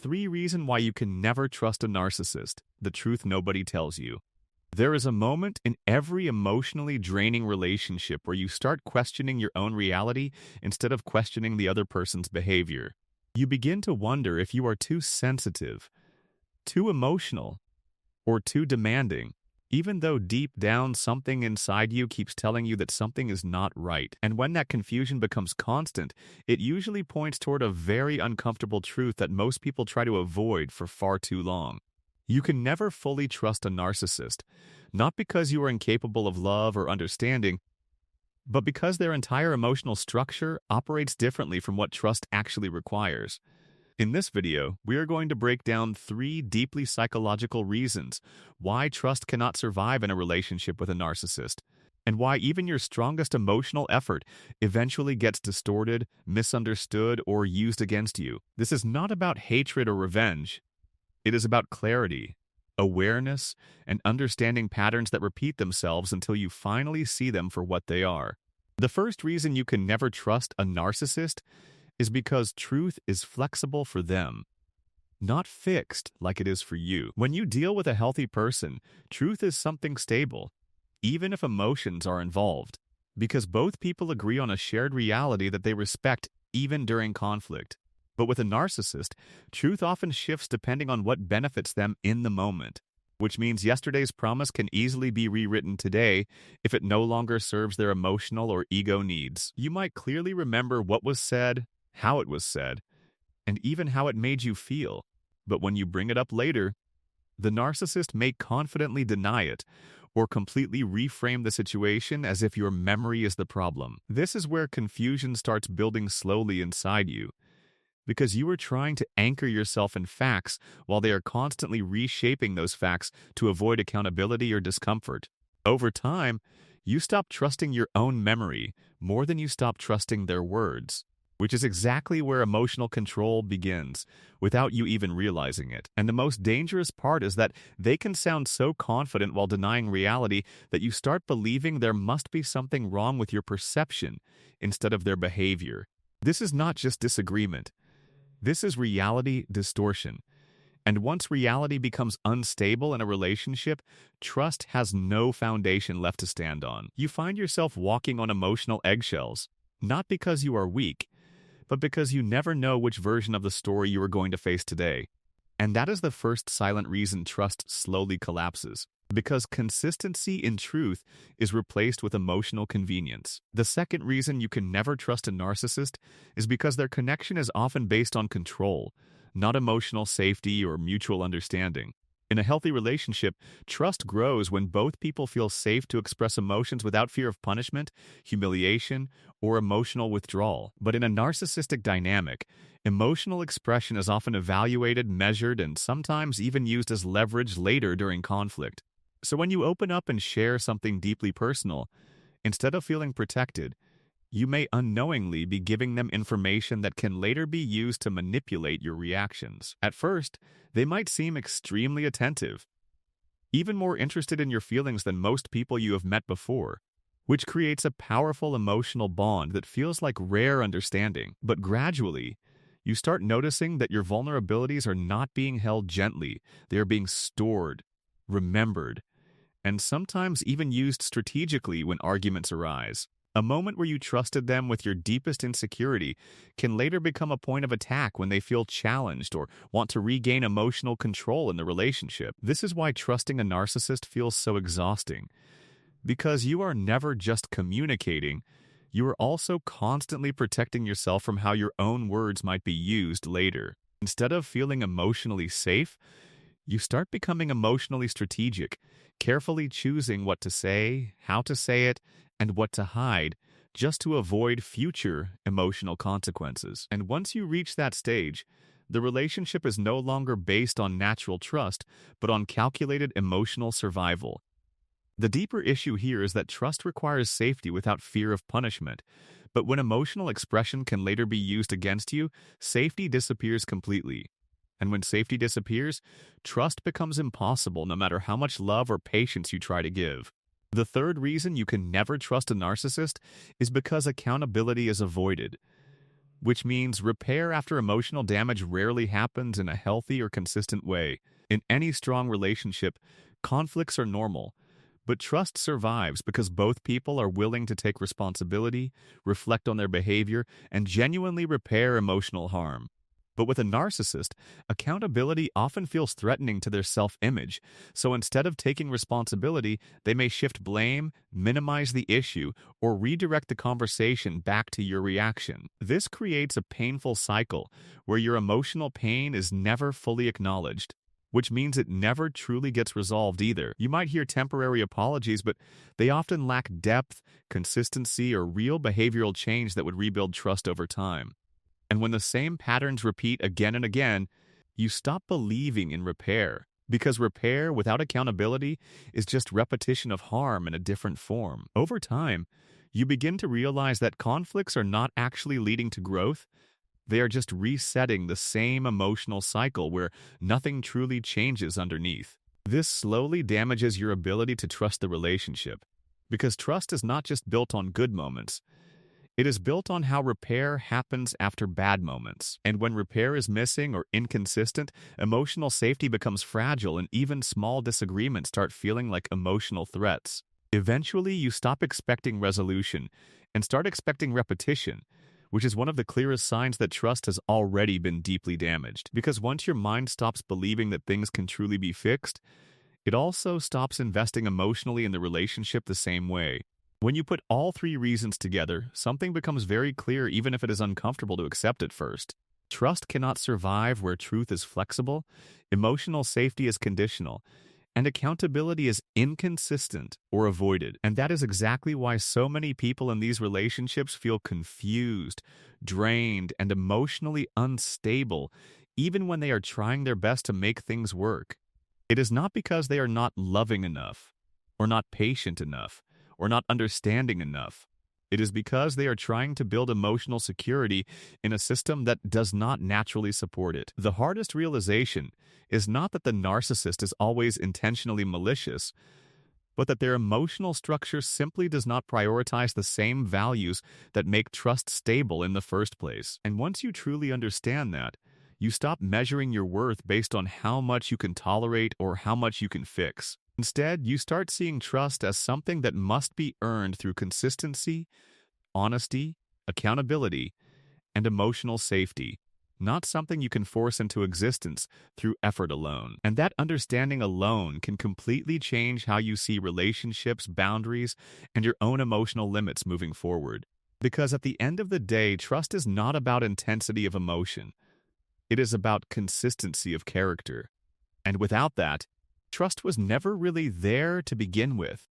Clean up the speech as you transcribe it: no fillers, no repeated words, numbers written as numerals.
3 reasons why you can never trust a narcissist. The truth nobody tells you. There is a moment in every emotionally draining relationship where you start questioning your own reality instead of questioning the other person's behavior. You begin to wonder if you are too sensitive, too emotional, or too demanding, even though deep down something inside you keeps telling you that something is not right. And when that confusion becomes constant, it usually points toward a very uncomfortable truth that most people try to avoid for far too long. You can never fully trust a narcissist, not because you are incapable of love or understanding, but because their entire emotional structure operates differently from what trust actually requires. In this video, we are going to break down 3 deeply psychological reasons why trust cannot survive in a relationship with a narcissist, and why even your strongest emotional effort eventually gets distorted, misunderstood, or used against you. This is not about hatred or revenge. It is about clarity, awareness, and understanding patterns that repeat themselves until you finally see them for what they are. The first reason you can never trust a narcissist is because truth is flexible for them, not fixed like it is for you. When you deal with a healthy person, truth is something stable, even if emotions are involved, because both people agree on a shared reality that they respect even during conflict. But with a narcissist, truth often shifts depending on what benefits them in the moment, which means yesterday's promise can easily be rewritten today if it no longer serves their emotional or ego needs. You might clearly remember what was said, how it was said, and even how it made you feel. But when you bring it up later, the narcissist may confidently deny it or completely reframe the situation as if your memory is the problem. This is where confusion starts building slowly inside you, because you are trying to anchor yourself in facts while they are constantly reshaping those facts to avoid accountability or discomfort. Over time, you stop trusting your own memory more than you stop trusting their words, which is exactly where emotional control begins, without you even realizing it. And the most dangerous part is that they can sound so confident while denying reality that you start believing there must be something wrong with your perception instead of their behavior. This is not just disagreement. This is reality distortion. And once reality becomes unstable in a relationship, trust has no foundation left to stand on. You find yourself walking on emotional eggshells, not because you are weak, but because you never know which version of the story you are going to face today. And that is the first silent reason trust slowly collapses, because consistency in truth is replaced with emotional convenience. The second reason you can never trust a narcissist is because their connection is often based on control, not emotional safety or mutual understanding. In a healthy relationship, trust grows when both people feel safe to express emotions without fear of punishment, humiliation, or emotional withdrawal. But in a narcissistic dynamic, emotional expression is often evaluated, measured, and sometimes even used as leverage later during conflict. So when you open up and share something deeply personal, instead of feeling protected, you may unknowingly be giving them information that can later be used to manipulate your reactions. At first, they might seem extremely attentive, even more interested in your feelings than most people you have met before, which creates a powerful emotional bond that feels like rare understanding. But gradually, you start noticing that your vulnerabilities are not being held gently. They are being stored, remembered, and sometimes even used strategically when arguments arise. A moment where you trusted them with your deepest insecurity can later become a point of attack when they feel challenged or want to regain emotional control in the relationship. This is why trusting a narcissist feels so exhausting, because you are never just communicating, you are also constantly protecting yourself from how your own words might be used later. Instead of feeling emotionally safe, you start becoming emotionally strategic, carefully choosing what to say, how to say it, and what to hide, just to avoid future emotional consequences. And once you reach that stage, the relationship is no longer based on natural trust, but on calculated emotional survival. The deeper issue here is that trust requires safety without fear of punishment. But when emotional expression can later be used against you, safety disappears completely. And when safety disappears, trust becomes impossible no matter how much love or patience you try to give. The third reason you can never trust a narcissist is because accountability is avoided. which means repair after emotional damage rarely happens in a healthy or consistent way. In any strong relationship, conflicts are normal, but trust survives because both people are willing to take responsibility, reflect on their behavior, and genuinely repair emotional harm. But with a narcissist, accountability often feels threatening to their self-image, so instead of taking responsibility, they may shift blame, minimize the issue, or redirect the conversation back to your reaction. This creates a painful cycle where your emotional pain is never fully acknowledged, which means it never truly gets resolved either. You might hear temporary apologies, but they often lack depth, consistency, or real behavioral change that would rebuild trust over time. And when the same patterns repeat again and again, you stop believing in repair, because repair without accountability is just repetition of harm in a different form. Over time, you begin to realize that conflicts are not actually leading to growth. They are just resetting the same emotional cycle where nothing truly changes underneath. This slowly damages your ability to trust the relationship, because trust is not just built on good moments. It is built on how repair happens after bad moments. And when repair is missing or inconsistent, emotional safety becomes fragile and even small disagreements start feeling like emotional threats. Eventually, you stop expecting resolution and start expecting repetition, which is one of the clearest signs that trust has already been deeply damaged. Because once your mind stops believing that things can truly be fixed, it also stops investing emotionally in the relationship the same way. When you put all three reasons together, something becomes very clear even if it is uncomfortable to accept at first. Trust cannot survive where truth is flexible, emotional safety is conditional, and accountability is inconsistent or avoided. And that is exactly why so many people in these relationships feel confused, drained, and emotionally unstable, even when they are trying their best to make things work. It is not because they are not loving enough, or not patient enough, or not understanding enough. It is because they are trying to build emotional security in a system that does not naturally support it. The hardest realization is not that the narcissist is always intentionally malicious, but that their emotional structure simply does not prioritize the same values that make trust stable in the first place. And once you truly understand that, you stop measuring your worth based on how much you can tolerate or how much you can fix. Instead, you start seeing trust as something that must be earned through consistency, honesty, accountability, and emotional safety, not something you can force into existence through effort alone. And that understanding alone can completely change how you see relationships, boundaries, and your own emotional limits moving forward. Because at the end of the day, trust is not about intensity of emotion. It is about consistency of character. And without that, trust was never really there to begin with.